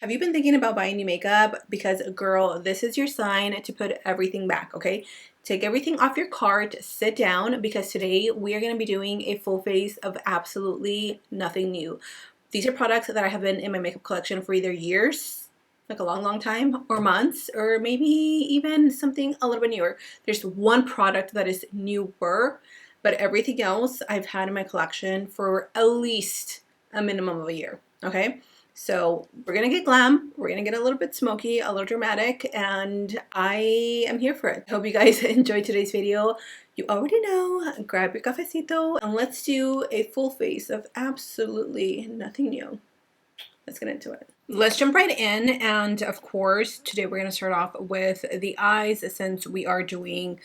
Have you been thinking about buying new makeup? Because girl, this is your sign to put everything back, okay? Take everything off your cart, sit down, because today we are going to be doing a full face of absolutely nothing new. These are products that I have been in my makeup collection for either years, like a long time, or months, or maybe even something a little bit newer. There's one product that is newer, but everything else I've had in my collection for at least a minimum of a year, okay? So we're gonna get glam, we're gonna get a little bit smoky, a little dramatic, and I am here for it. I hope you guys enjoyed today's video. You already know, grab your cafecito and let's do a full face of absolutely nothing new. Let's get into it. Let's jump right in, and of course today we're gonna start off with the eyes since we are doing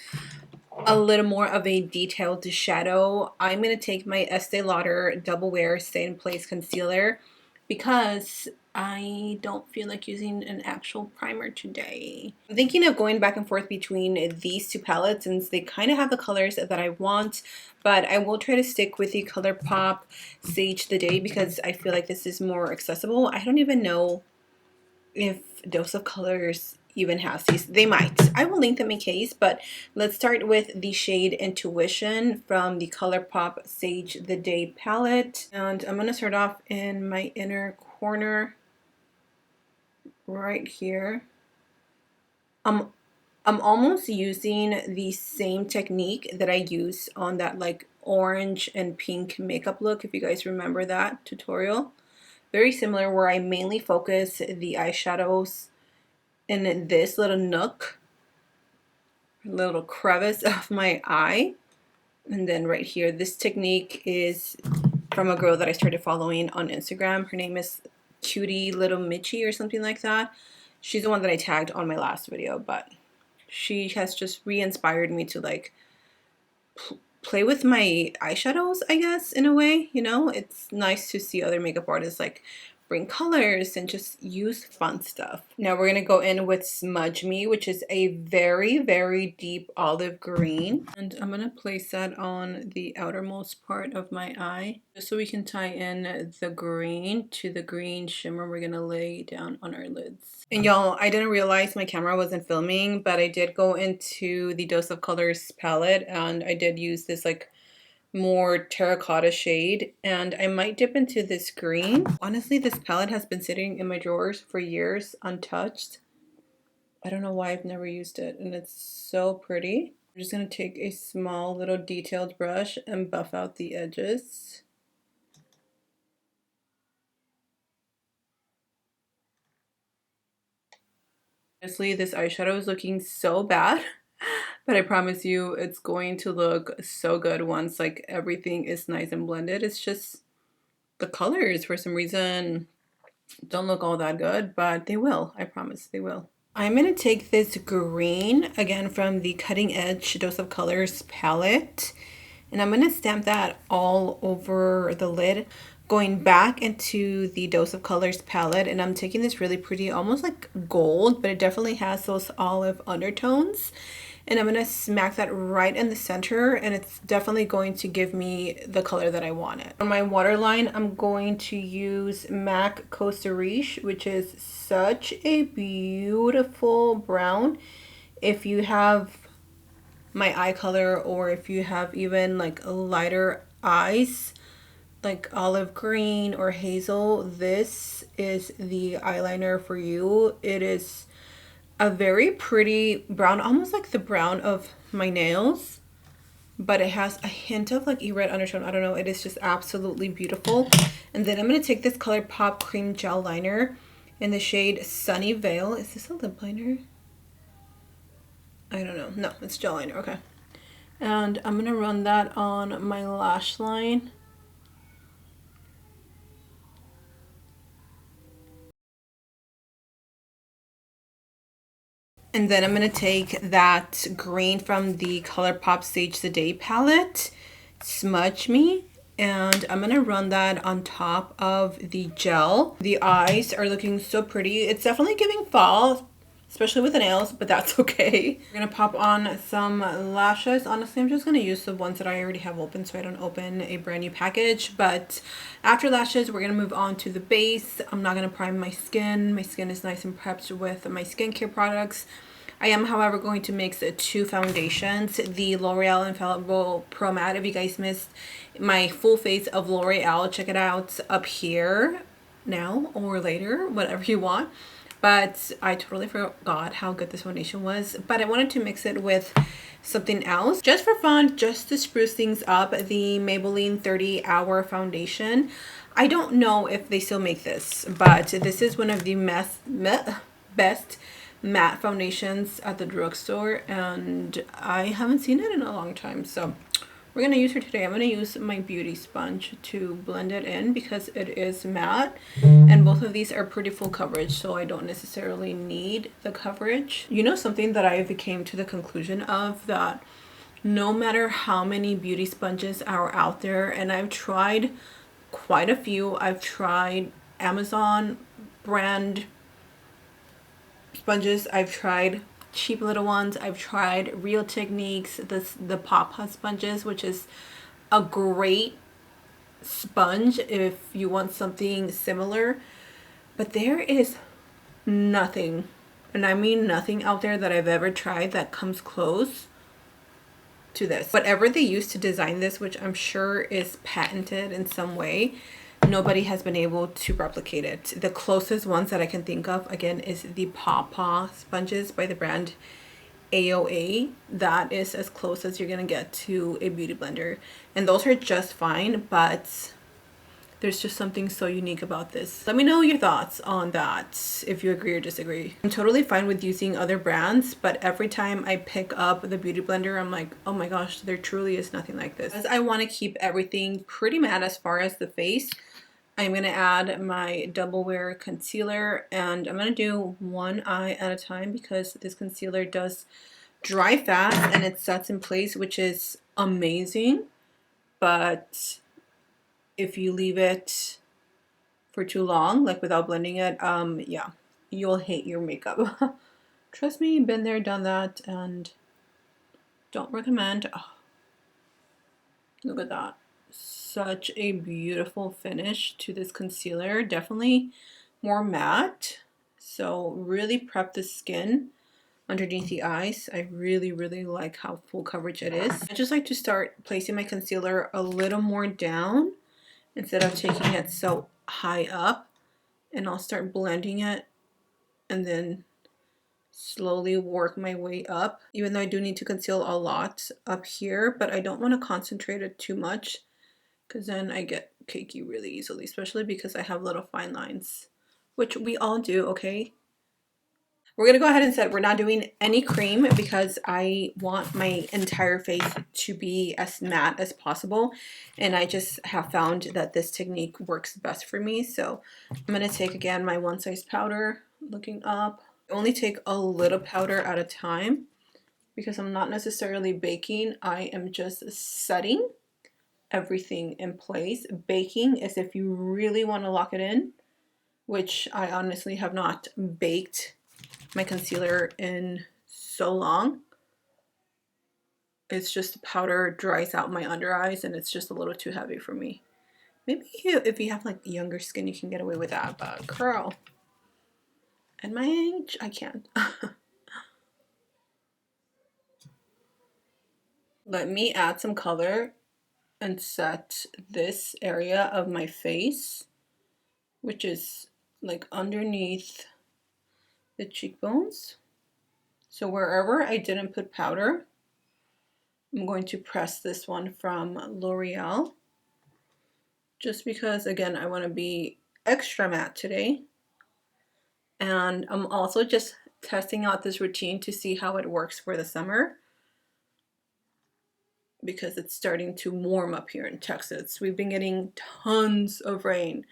a little more of a detailed shadow. I'm gonna take my Estee Lauder Double Wear Stay in Place Concealer because I don't feel like using an actual primer today. I'm thinking of going back and forth between these two palettes since they kind of have the colors that I want, but I will try to stick with the Colourpop Sage the Day because I feel like this is more accessible. I don't even know if Dose of Colors even has these. They might. I will link them in case, but let's start with the shade Intuition from the Colourpop Sage the Day palette. And I'm going to start off in my inner corner right here. I'm almost using the same technique that I used on that like orange and pink makeup look, if you guys remember that tutorial. Very similar, where I mainly focus the eyeshadows in this little nook, little crevice of my eye. And then right here, this technique is from a girl that I started following on Instagram. Her name is Cutie Little Mitchie or something like that. She's the one that I tagged on my last video, but she has just re-inspired me to like play with my eyeshadows, I guess, in a way. You know, it's nice to see other makeup artists like bring colors and just use fun stuff. Now we're gonna go in with Smudge Me, which is a very deep olive green, and I'm gonna place that on the outermost part of my eye just so we can tie in the green to the green shimmer we're gonna lay down on our lids. And y'all, I didn't realize my camera wasn't filming, but I did go into the Dose of Colors palette and I did use this like more terracotta shade, and I might dip into this green. Honestly, this palette has been sitting in my drawers for years untouched. I don't know why I've never used it, and it's so pretty. I'm just gonna take a small little detailed brush and buff out the edges. Honestly, this eyeshadow is looking so bad, but I promise you it's going to look so good once like everything is nice and blended. It's just the colors for some reason don't look all that good, but they will. I promise they will. I'm going to take this green, again from the Cutting Edge Dose of Colors palette, and I'm going to stamp that all over the lid. Going back into the Dose of Colors palette, and I'm taking this really pretty, almost like gold, but it definitely has those olive undertones. And I'm going to smack that right in the center, and it's definitely going to give me the color that I wanted. On my waterline, I'm going to use MAC Costa Riche, which is such a beautiful brown. If you have my eye color, or if you have even like lighter eyes, like olive green or hazel, this is the eyeliner for you. It is a very pretty brown, almost like the brown of my nails, but it has a hint of like a red undertone. I don't know, it is just absolutely beautiful. And then I'm going to take this Colourpop cream gel liner in the shade Sunny Veil. Is this a lip liner? I don't know. No, it's gel liner. Okay. And I'm going to run that on my lash line. And then I'm going to take that green from the Colourpop Sage the Day palette, Smudge Me, and I'm going to run that on top of the gel. The eyes are looking so pretty. It's definitely giving fall. especially with the nails, but that's okay. We're gonna pop on some lashes. Honestly, I'm just gonna use the ones that I already have open so I don't open a brand new package. But after lashes, we're gonna move on to the base. I'm not gonna prime my skin. My skin is nice and prepped with my skincare products. I am, however, going to mix two foundations. The L'Oreal Infallible Pro Matte. If you guys missed my full face of L'Oreal, check it out up here now or later, whatever you want. But I totally forgot how good this foundation was. But I wanted to mix it with something else just for fun, just to spruce things up. The Maybelline 30-hour foundation. I don't know if they still make this, but this is one of the best matte foundations at the drugstore, and I haven't seen it in a long time. So we're gonna use her today. I'm gonna use my beauty sponge to blend it in because it is matte, and both of these are pretty full coverage, so I don't necessarily need the coverage. You know, something that I came to the conclusion of, that no matter how many beauty sponges are out there, and I've tried quite a few. I've tried Amazon brand sponges, I've tried cheap little ones, I've tried Real Techniques, the Papa sponges, which is a great sponge if you want something similar, but there is nothing, and I mean nothing, out there that I've ever tried that comes close to this. Whatever they used to design this, which I'm sure is patented in some way, nobody has been able to replicate it. The closest ones that I can think of, again, is the Pawpaw sponges by the brand AOA. That is as close as you're gonna get to a beauty blender, and those are just fine, but there's just something so unique about this. Let me know your thoughts on that, if you agree or disagree. I'm totally fine with using other brands, but every time I pick up the beauty blender, I'm like, oh my gosh, there truly is nothing like this. As I want to keep everything pretty matte as far as the face, I'm going to add my Double Wear concealer, and I'm going to do one eye at a time because this concealer does dry fast and it sets in place, which is amazing. But if you leave it for too long, like without blending it, yeah, you'll hate your makeup. Trust me, been there, done that, and don't recommend. Oh, look at that. Such a beautiful finish to this concealer. Definitely more matte, so really prep the skin underneath the eyes. I really like how full coverage it is. I just like to start placing my concealer a little more down instead of taking it so high up, and I'll start blending it and then slowly work my way up, even though I do need to conceal a lot up here, but I don't want to concentrate it too much because then I get cakey really easily, especially because I have little fine lines, which we all do, okay? We're gonna go ahead and set, we're not doing any cream because I want my entire face to be as matte as possible, and I just have found that this technique works best for me. So I'm gonna take again my One Size powder, looking up. I only take a little powder at a time because I'm not necessarily baking. I am just setting everything in place. Baking is if you really want to lock it in, which I honestly have not baked my concealer in so long. It's just powder dries out my under eyes and it's just a little too heavy for me. Maybe if you have like younger skin, you can get away with that, but girl, at my age, I can't. Let me add some color and set this area of my face, which is like underneath the cheekbones. So wherever I didn't put powder, I'm going to press this one from L'Oreal, just because, again, I want to be extra matte today. And I'm also just testing out this routine to see how it works for the summer, because it's starting to warm up here in Texas. We've been getting tons of rain,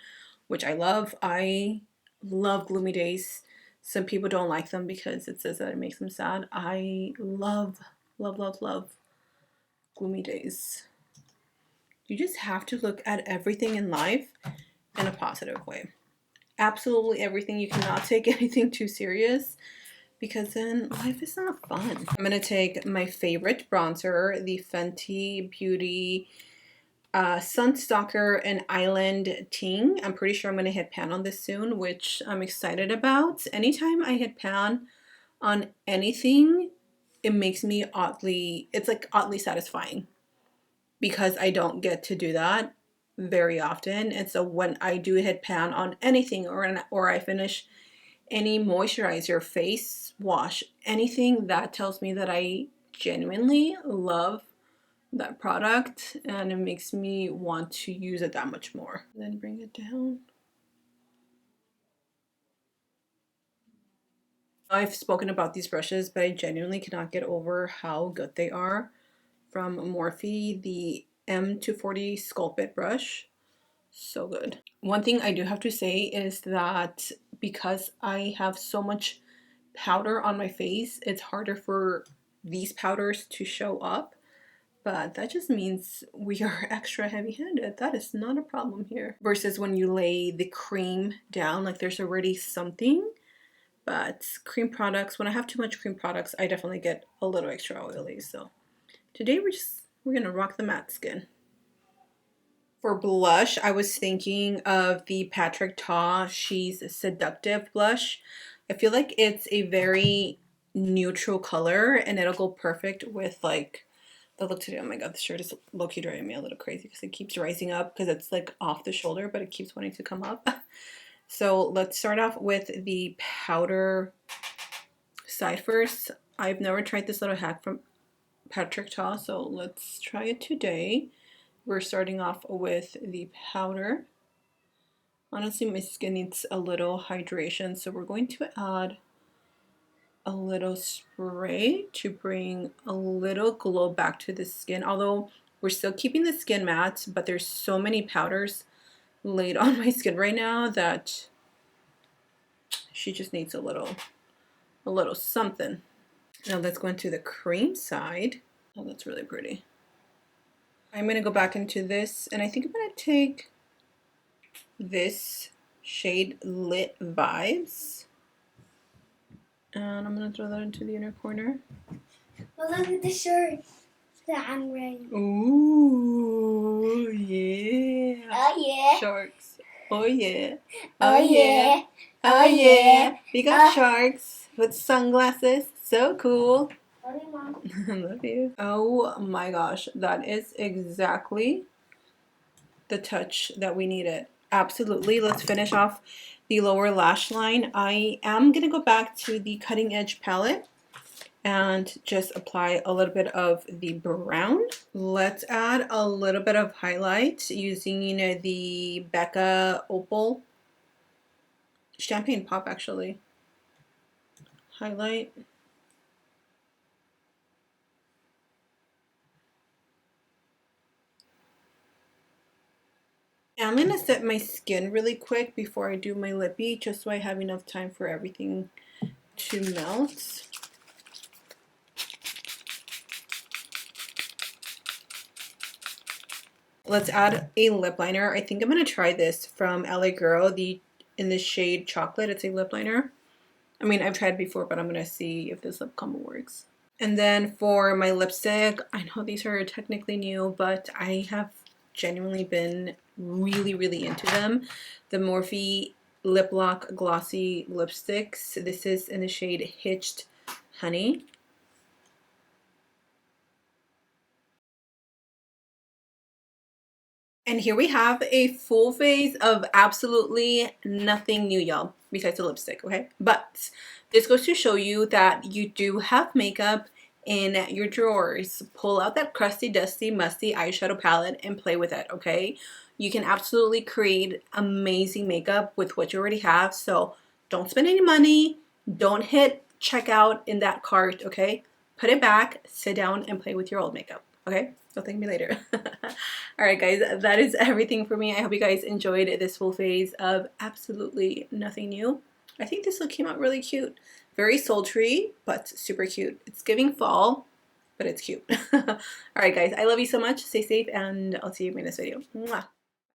which I love. I love gloomy days. Some people don't like them because it says that it makes them sad. I love gloomy days. You just have to look at everything in life in a positive way. Absolutely everything. You cannot take anything too serious because then life is not fun. I'm gonna take my favorite bronzer, the Fenty Beauty Sunstalker and Island Ting. I'm pretty sure I'm gonna hit pan on this soon, which I'm excited about. Anytime I hit pan on anything, it makes me oddly, it's like oddly satisfying because I don't get to do that very often. And so when I do hit pan on anything, or I finish any moisturizer, face wash, anything, that tells me that I genuinely love that product and it makes me want to use it that much more. Then bring it down. I've spoken about these brushes, but I genuinely cannot get over how good they are. From Morphe, the M240 Sculpt brush. So good. One thing I do have to say is that because I have so much powder on my face, it's harder for these powders to show up. But that just means we are extra heavy-handed. That is not a problem here. Versus when you lay the cream down, like there's already something. But cream products, when I have too much cream products, I definitely get a little extra oily. So today we're gonna rock the matte skin. For blush, I was thinking of the Patrick Ta She's Seductive blush. I feel like it's a very neutral color and it'll go perfect with like the look today. Oh my god, this shirt is low-key driving me a little crazy because it keeps rising up because it's like off the shoulder, but it keeps wanting to come up. So let's start off with the powder side first. I've never tried this little hack from Patrick Ta, so let's try it today. We're starting off with the powder. Honestly, my skin needs a little hydration, so we're going to add a little spray to bring a little glow back to the skin. Although we're still keeping the skin matte, but there's so many powders laid on my skin right now that she just needs a little something. Now let's go into the cream side. Oh, that's really pretty. I'm gonna go back into this, and I think I'm gonna take this shade Lit Vibes, and I'm gonna throw that into the inner corner. Well, look at the shirt that I'm wearing. Ooh, yeah. Oh yeah. Sharks. Oh yeah. Oh yeah. Oh yeah. We got sharks with sunglasses. So cool. Love you, Mom. Love you. Oh my gosh, that is exactly the touch that we needed. Absolutely. Let's finish off the lower lash line. I am gonna go back to the Cutting Edge palette and just apply a little bit of the brown. Let's add a little bit of highlight using the Becca Opal Champagne Pop, actually. Highlight. I'm gonna set my skin really quick before I do my lippy, just so I have enough time for everything to melt. Let's add a lip liner. I think I'm gonna try this from LA Girl, in the shade Chocolate. It's a lip liner. I mean, I've tried before, but I'm gonna see if this lip combo works. And then for my lipstick, I know these are technically new, but I have genuinely been really into them. The Morphe Lip Lock Glossy Lipsticks. This is in the shade Hitched Honey. And here we have a full face of absolutely nothing new, y'all, besides the lipstick, okay? But this goes to show you that you do have makeup in your drawers. Pull out that crusty, dusty, musty eyeshadow palette and play with it, okay? You can absolutely create amazing makeup with what you already have, so don't spend any money. Don't hit checkout in that cart, okay? Put it back, sit down, and play with your old makeup, okay? So thank me later. Alright guys, that is everything for me. I hope you guys enjoyed this full phase of absolutely nothing new. I think this look came out really cute. Very sultry, but super cute. It's giving fall, but it's cute. Alright guys, I love you so much. Stay safe, and I'll see you in my next video. Mwah.